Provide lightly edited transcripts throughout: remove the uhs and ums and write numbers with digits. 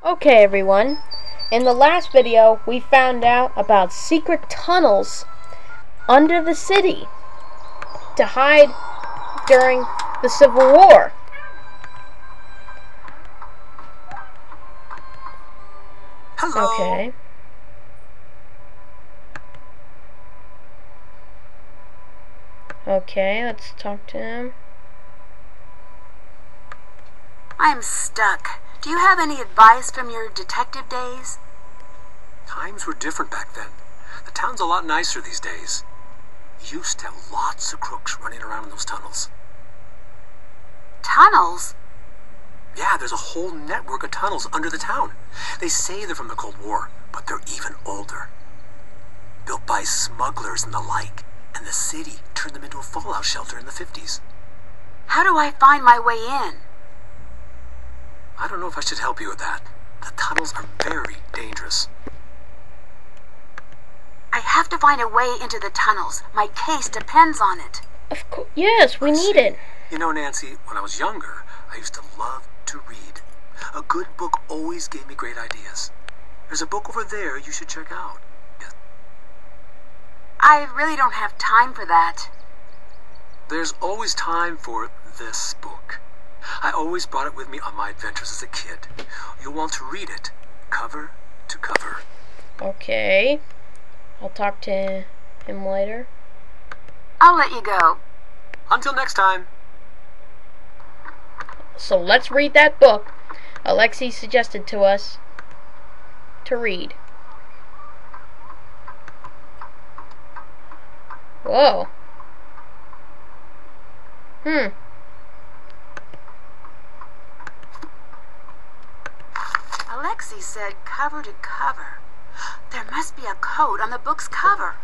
Okay everyone, in the last video we found out about secret tunnels under the city to hide during the Civil War. Hello. Okay. Okay, let's talk to him. I'm stuck. Do you have any advice from your detective days? Times were different back then. The town's a lot nicer these days. You used to have lots of crooks running around in those tunnels. Tunnels? Yeah, there's a whole network of tunnels under the town. They say they're from the Cold War, but they're even older. Built by smugglers and the like, and the city turned them into a fallout shelter in the 50s. How do I find my way in? I don't know if I should help you with that. The tunnels are very dangerous. I have to find a way into the tunnels. My case depends on it. Of course, yes, we need it. You know, Nancy, when I was younger, I used to love to read. A good book always gave me great ideas. There's a book over there you should check out. Yes. I really don't have time for that. There's always time for this book. I always brought it with me on my adventures as a kid. You'll want to read it, cover to cover. Okay. I'll talk to him later. I'll let you go. Until next time. So let's read that book Alexi suggested to us to read. Whoa. Alexi said cover to cover. There must be a code on the book's cover.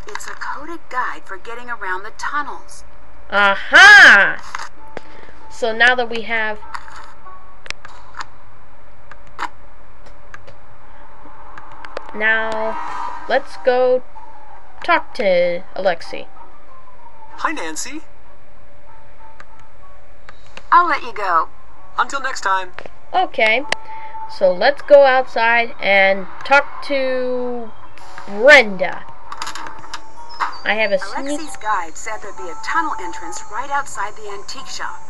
It's a coded guide for getting around the tunnels. Aha! So now that we have let's go talk to Alexi. Hi, Nancy. I'll let you go. Until next time. Okay, so let's go outside and talk to Brenda. I have a sneak. Alexi's guide said there'd be a tunnel entrance right outside the antique shop.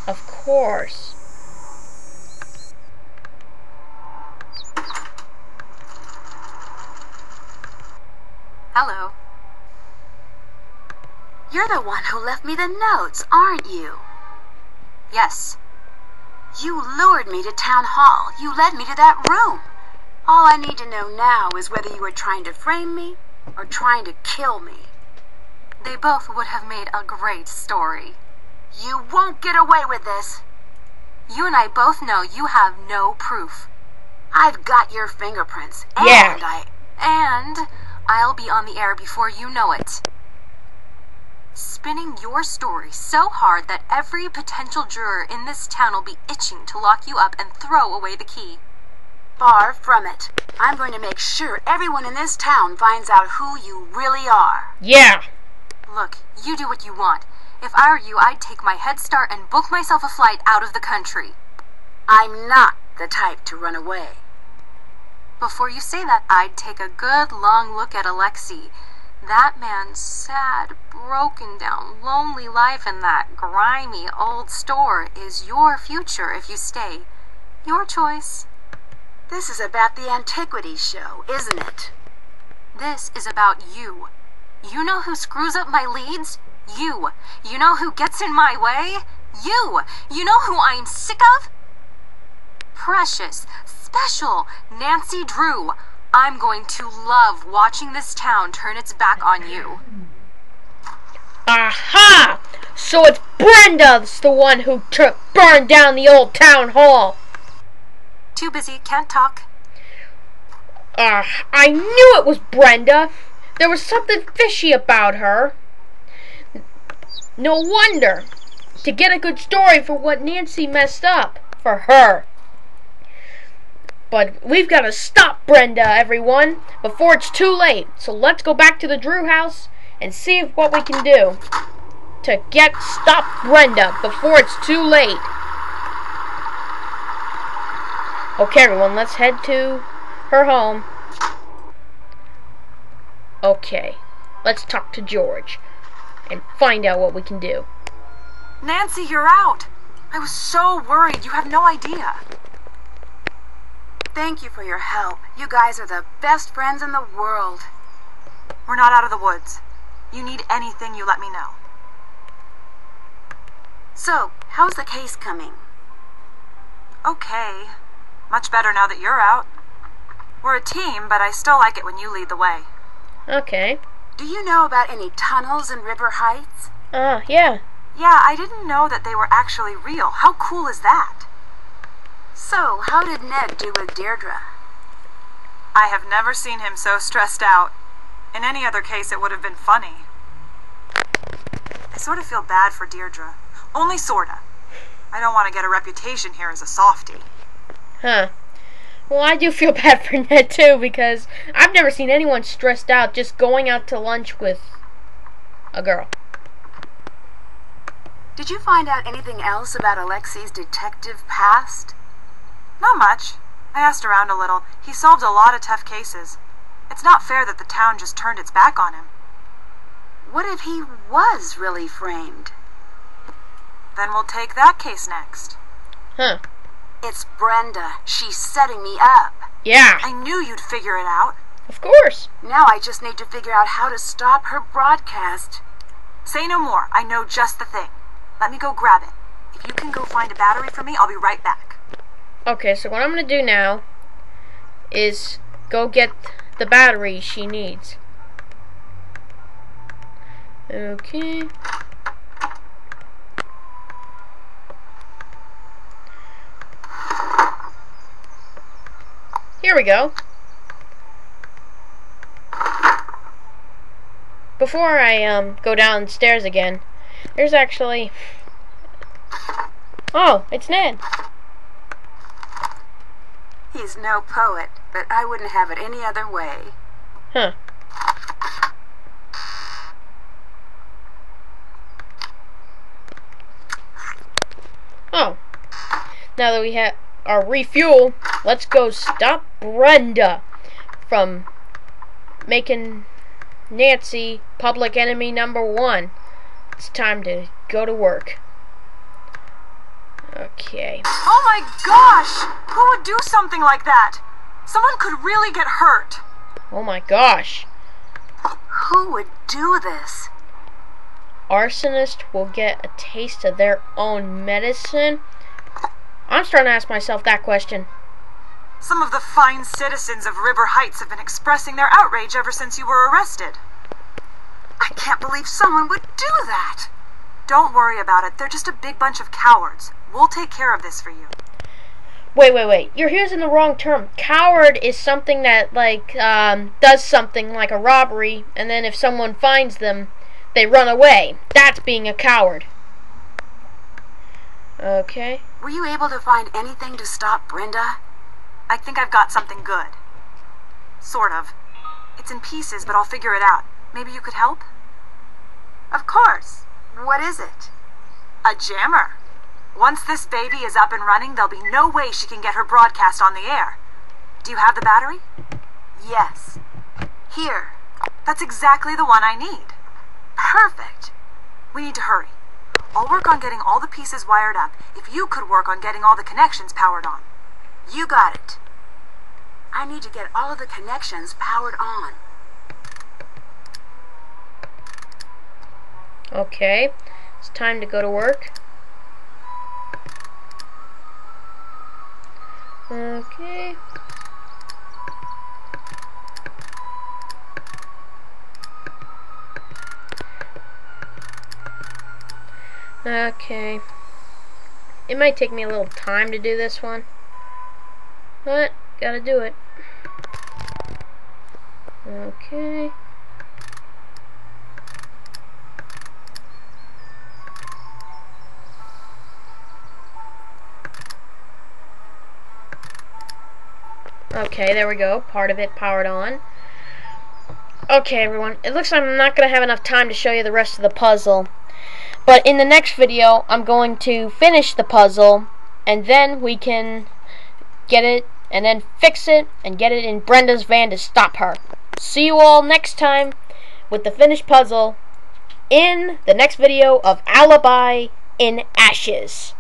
Of course. Hello. You're the one who left me the notes, aren't you? Yes. You lured me to town hall. You led me to that room. All I need to know now is whether you were trying to frame me or trying to kill me. They both would have made a great story. You won't get away with this. You and I both know you have no proof. I've got your fingerprints. Yeah. And I'll be on the air before you know it. Spinning your story so hard that every potential juror in this town will be itching to lock you up and throw away the key. Far from it. I'm going to make sure everyone in this town finds out who you really are. Yeah. Look, you do what you want. If I were you, I'd take my head start and book myself a flight out of the country. I'm not the type to run away. Before you say that, I'd take a good long look at Alexi. That man's sad, broken down, lonely life in that grimy old store is your future if you stay. Your choice. This is about the antiquities show, isn't it? This is about you. You know who screws up my leads? You. You know who gets in my way? You. You know who I'm sick of? Precious, special Nancy Drew. I'm going to love watching this town turn its back on you. Aha! So it's Brenda that's the one who burned down the old town hall. Too busy, can't talk. I knew it was Brenda. There was something fishy about her. No wonder. To get a good story for what Nancy messed up for her. But we've got to stop Brenda, everyone, before it's too late. So let's go back to the Drew house and see what we can do to stop Brenda before it's too late. Okay, everyone, let's head to her home. Okay, let's talk to George and find out what we can do. Nancy, you're out. I was so worried. You have no idea. Thank you for your help. You guys are the best friends in the world. We're not out of the woods. You need anything, you let me know. So, how's the case coming? Okay. Much better now that you're out. We're a team, but I still like it when you lead the way. Okay. Do you know about any tunnels in River Heights? Yeah. Yeah, I didn't know that they were actually real. How cool is that? So, how did Ned do with Deirdre? I have never seen him so stressed out. In any other case, it would have been funny. I sort of feel bad for Deirdre. Only sorta. I don't want to get a reputation here as a softie. Huh. Well, I do feel bad for Ned, too, because I've never seen anyone stressed out just going out to lunch with a girl. Did you find out anything else about Alexi's detective past? Not much. I asked around a little. He solved a lot of tough cases. It's not fair that the town just turned its back on him. What if he was really framed? Then we'll take that case next. Huh. It's Brenda. She's setting me up. Yeah. I knew you'd figure it out. Of course. Now I just need to figure out how to stop her broadcast. Say no more. I know just the thing. Let me go grab it. If you can go find a battery for me, I'll be right back. Okay, so what I'm going to do now is go get the battery she needs. Okay. Here we go. Before I go downstairs again, there's actually... Oh, it's Ned. He's no poet, but I wouldn't have it any other way. Huh. Oh. Now that we have our refuel, let's go stop Brenda from making Nancy public enemy #1. It's time to go to work. Okay. Oh my gosh! Who would do something like that? Someone could really get hurt. Oh my gosh. Who would do this? Arsonist will get a taste of their own medicine? I'm starting to ask myself that question. Some of the fine citizens of River Heights have been expressing their outrage ever since you were arrested. I can't believe someone would do that. Don't worry about it. They're just a big bunch of cowards. We'll take care of this for you. Wait. You're using the wrong term. Coward is something that, does something like a robbery, and then if someone finds them, they run away. That's being a coward. Okay. Were you able to find anything to stop Brenda? I think I've got something good. Sort of. It's in pieces, but I'll figure it out. Maybe you could help? Of course. What is it? A jammer. Once this baby is up and running, there'll be no way she can get her broadcast on the air. Do you have the battery? Yes. Here. That's exactly the one I need. Perfect. We need to hurry. I'll work on getting all the pieces wired up if you could work on getting all the connections powered on. You got it. I need to get all of the connections powered on. Okay. It's time to go to work. Okay. Okay. It might take me a little time to do this one, but gotta do it. Okay. Okay, there we go. Part of it powered on. Okay, everyone. It looks like I'm not going to have enough time to show you the rest of the puzzle. But in the next video, I'm going to finish the puzzle, and then we can get it, and then fix it, and get it in Brenda's van to stop her. See you all next time with the finished puzzle in the next video of Alibi in Ashes.